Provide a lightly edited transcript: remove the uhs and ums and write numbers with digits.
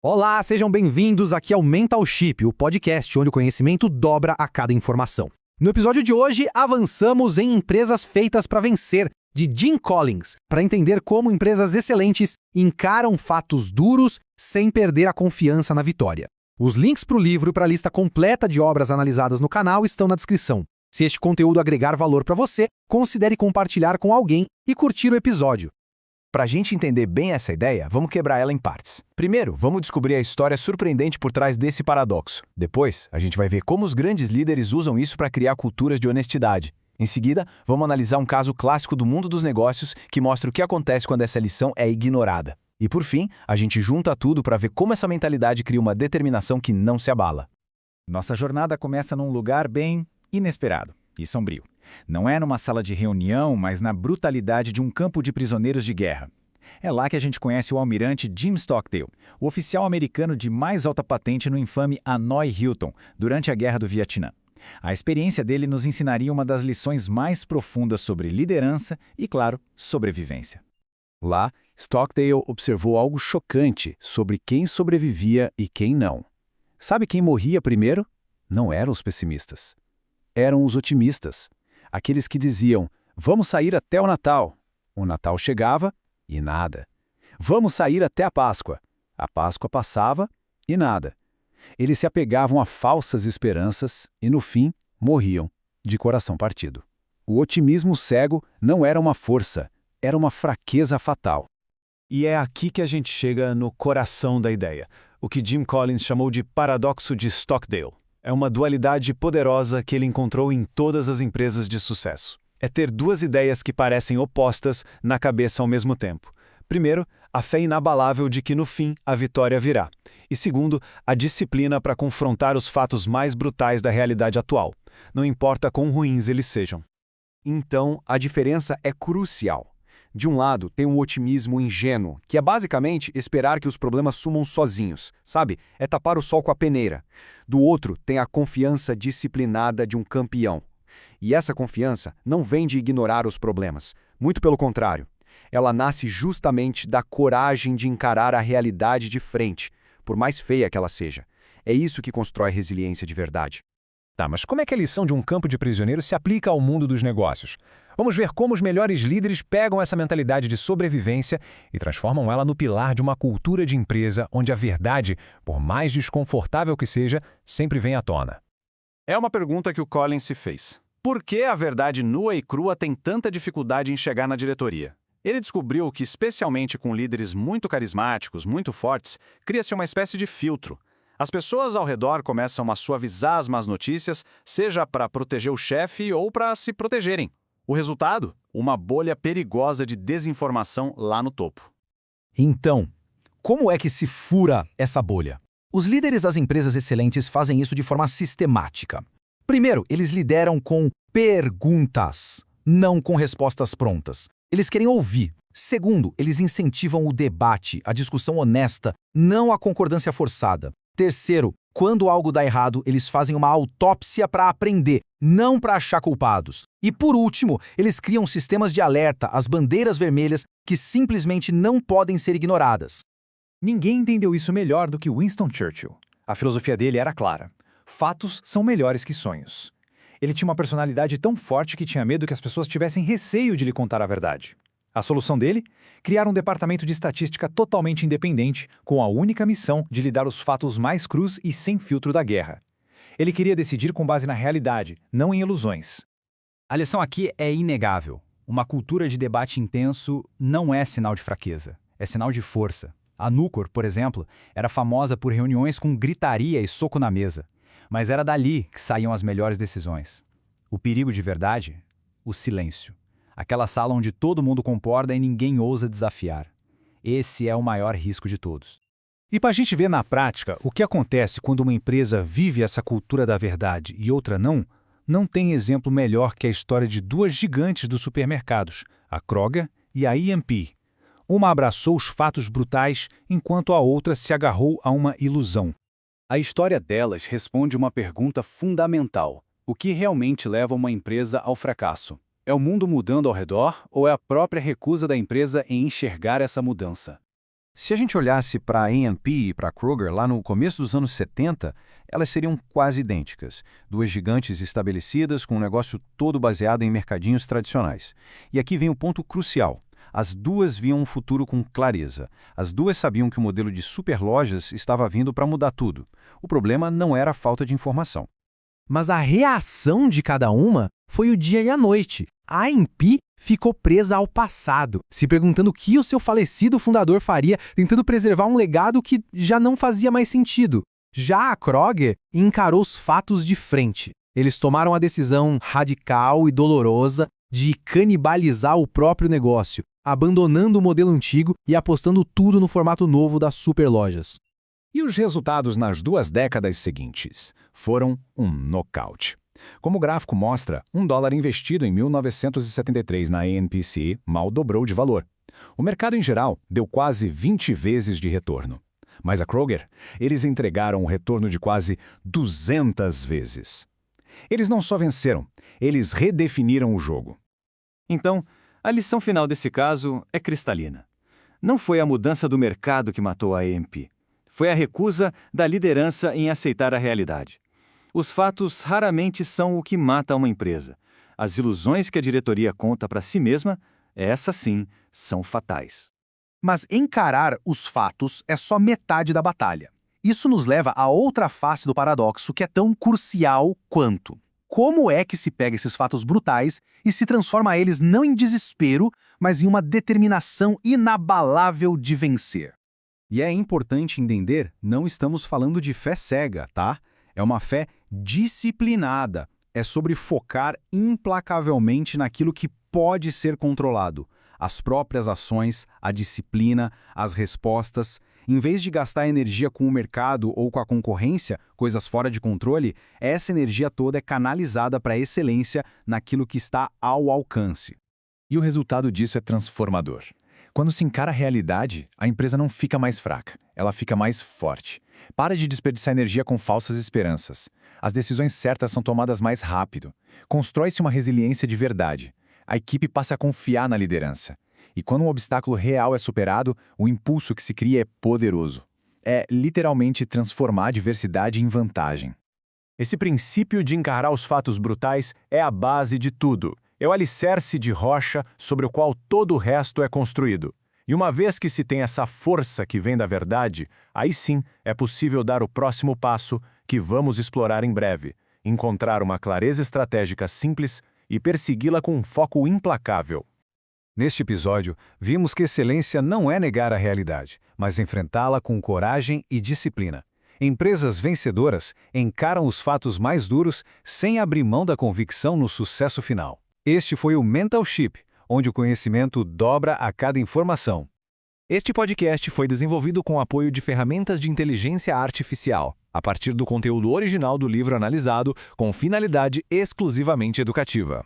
Olá, sejam bem-vindos aqui ao Mental Chip, o podcast onde o conhecimento dobra a cada informação. No episódio de hoje, avançamos em Empresas Feitas para Vencer, de Jim Collins, para entender como empresas excelentes encaram fatos duros sem perder a confiança na vitória. Os links para o livro e para a lista completa de obras analisadas no canal estão na descrição. Se este conteúdo agregar valor para você, considere compartilhar com alguém e curtir o episódio. Para a gente entender bem essa ideia, vamos quebrar ela em partes. Primeiro, vamos descobrir a história surpreendente por trás desse paradoxo. Depois, a gente vai ver como os grandes líderes usam isso para criar culturas de honestidade. Em seguida, vamos analisar um caso clássico do mundo dos negócios que mostra o que acontece quando essa lição é ignorada. E por fim, a gente junta tudo para ver como essa mentalidade cria uma determinação que não se abala. Nossa jornada começa num lugar bem inesperado e sombrio. Não é numa sala de reunião, mas na brutalidade de um campo de prisioneiros de guerra. É lá que a gente conhece o almirante Jim Stockdale, o oficial americano de mais alta patente no infame Hanoi Hilton, durante a Guerra do Vietnã. A experiência dele nos ensinaria uma das lições mais profundas sobre liderança e, claro, sobrevivência. Lá, Stockdale observou algo chocante sobre quem sobrevivia e quem não. Sabe quem morria primeiro? Não eram os pessimistas. Eram os otimistas. Aqueles que diziam, vamos sair até o Natal. O Natal chegava e nada. Vamos sair até a Páscoa. A Páscoa passava e nada. Eles se apegavam a falsas esperanças e, no fim, morriam, de coração partido. O otimismo cego não era uma força, era uma fraqueza fatal. E é aqui que a gente chega no coração da ideia, o que Jim Collins chamou de paradoxo de Stockdale. É uma dualidade poderosa que ele encontrou em todas as empresas de sucesso. É ter duas ideias que parecem opostas na cabeça ao mesmo tempo. Primeiro, a fé inabalável de que no fim a vitória virá. E segundo, a disciplina para confrontar os fatos mais brutais da realidade atual, não importa quão ruins eles sejam. Então, a diferença é crucial. De um lado, tem um otimismo ingênuo, que é basicamente esperar que os problemas sumam sozinhos, sabe? É tapar o sol com a peneira. Do outro, tem a confiança disciplinada de um campeão. E essa confiança não vem de ignorar os problemas. Muito pelo contrário. Ela nasce justamente da coragem de encarar a realidade de frente, por mais feia que ela seja. É isso que constrói resiliência de verdade. Tá, mas como é que a lição de um campo de prisioneiros se aplica ao mundo dos negócios? Vamos ver como os melhores líderes pegam essa mentalidade de sobrevivência e transformam ela no pilar de uma cultura de empresa onde a verdade, por mais desconfortável que seja, sempre vem à tona. É uma pergunta que o Collins se fez. Por que a verdade nua e crua tem tanta dificuldade em chegar na diretoria? Ele descobriu que, especialmente com líderes muito carismáticos, muito fortes, cria-se uma espécie de filtro. As pessoas ao redor começam a suavizar as más notícias, seja para proteger o chefe ou para se protegerem. O resultado? Uma bolha perigosa de desinformação lá no topo. Então, como é que se fura essa bolha? Os líderes das empresas excelentes fazem isso de forma sistemática. Primeiro, eles lideram com perguntas, não com respostas prontas. Eles querem ouvir. Segundo, eles incentivam o debate, a discussão honesta, não a concordância forçada. Terceiro, quando algo dá errado, eles fazem uma autópsia para aprender, não para achar culpados. E por último, eles criam sistemas de alerta, as bandeiras vermelhas, que simplesmente não podem ser ignoradas. Ninguém entendeu isso melhor do que Winston Churchill. A filosofia dele era clara. Fatos são melhores que sonhos. Ele tinha uma personalidade tão forte que tinha medo que as pessoas tivessem receio de lhe contar a verdade. A solução dele? Criar um departamento de estatística totalmente independente, com a única missão de lhe dar os fatos mais crus e sem filtro da guerra. Ele queria decidir com base na realidade, não em ilusões. A lição aqui é inegável. Uma cultura de debate intenso não é sinal de fraqueza, é sinal de força. A Nucor, por exemplo, era famosa por reuniões com gritaria e soco na mesa. Mas era dali que saíam as melhores decisões. O perigo de verdade? O silêncio. Aquela sala onde todo mundo concorda e ninguém ousa desafiar. Esse é o maior risco de todos. E para a gente ver na prática o que acontece quando uma empresa vive essa cultura da verdade e outra não tem exemplo melhor que a história de duas gigantes dos supermercados, a Kroger e a E&P. Uma abraçou os fatos brutais, enquanto a outra se agarrou a uma ilusão. A história delas responde uma pergunta fundamental. O que realmente leva uma empresa ao fracasso? É o mundo mudando ao redor ou é a própria recusa da empresa em enxergar essa mudança? Se a gente olhasse para a A&P e para a Kroger lá no começo dos anos 70, elas seriam quase idênticas. Duas gigantes estabelecidas com um negócio todo baseado em mercadinhos tradicionais. E aqui vem o ponto crucial. As duas viam um futuro com clareza. As duas sabiam que o modelo de superlojas estava vindo para mudar tudo. O problema não era a falta de informação. Mas a reação de cada uma foi o dia e a noite. A A&P ficou presa ao passado, se perguntando o que o seu falecido fundador faria, tentando preservar um legado que já não fazia mais sentido. Já a Kroger encarou os fatos de frente. Eles tomaram a decisão radical e dolorosa de canibalizar o próprio negócio, abandonando o modelo antigo e apostando tudo no formato novo das superlojas. E os resultados nas 2 décadas seguintes foram um nocaute. Como o gráfico mostra, $1 investido em 1973 na ANPC mal dobrou de valor. O mercado em geral deu quase 20 vezes de retorno. Mas a Kroger, eles entregaram um retorno de quase 200 vezes. Eles não só venceram, eles redefiniram o jogo. Então, a lição final desse caso é cristalina. Não foi a mudança do mercado que matou a A&P. Foi a recusa da liderança em aceitar a realidade. Os fatos raramente são o que mata uma empresa. As ilusões que a diretoria conta para si mesma, essas sim, são fatais. Mas encarar os fatos é só metade da batalha. Isso nos leva a outra face do paradoxo que é tão crucial quanto. Como é que se pega esses fatos brutais e se transforma eles não em desespero, mas em uma determinação inabalável de vencer? E é importante entender, não estamos falando de fé cega, tá? É uma fé disciplinada. É sobre focar implacavelmente naquilo que pode ser controlado. As próprias ações, a disciplina, as respostas. Em vez de gastar energia com o mercado ou com a concorrência, coisas fora de controle, essa energia toda é canalizada para a excelência naquilo que está ao alcance. E o resultado disso é transformador. Quando se encara a realidade, a empresa não fica mais fraca, ela fica mais forte. Para de desperdiçar energia com falsas esperanças. As decisões certas são tomadas mais rápido. Constrói-se uma resiliência de verdade. A equipe passa a confiar na liderança. E quando um obstáculo real é superado, o impulso que se cria é poderoso. É literalmente transformar a adversidade em vantagem. Esse princípio de encarar os fatos brutais é a base de tudo. É o alicerce de rocha sobre o qual todo o resto é construído. E uma vez que se tem essa força que vem da verdade, aí sim é possível dar o próximo passo que vamos explorar em breve. Encontrar uma clareza estratégica simples e persegui-la com um foco implacável. Neste episódio, vimos que excelência não é negar a realidade, mas enfrentá-la com coragem e disciplina. Empresas vencedoras encaram os fatos mais duros sem abrir mão da convicção no sucesso final. Este foi o Mental Ship, onde o conhecimento dobra a cada informação. Este podcast foi desenvolvido com o apoio de ferramentas de inteligência artificial, a partir do conteúdo original do livro analisado, com finalidade exclusivamente educativa.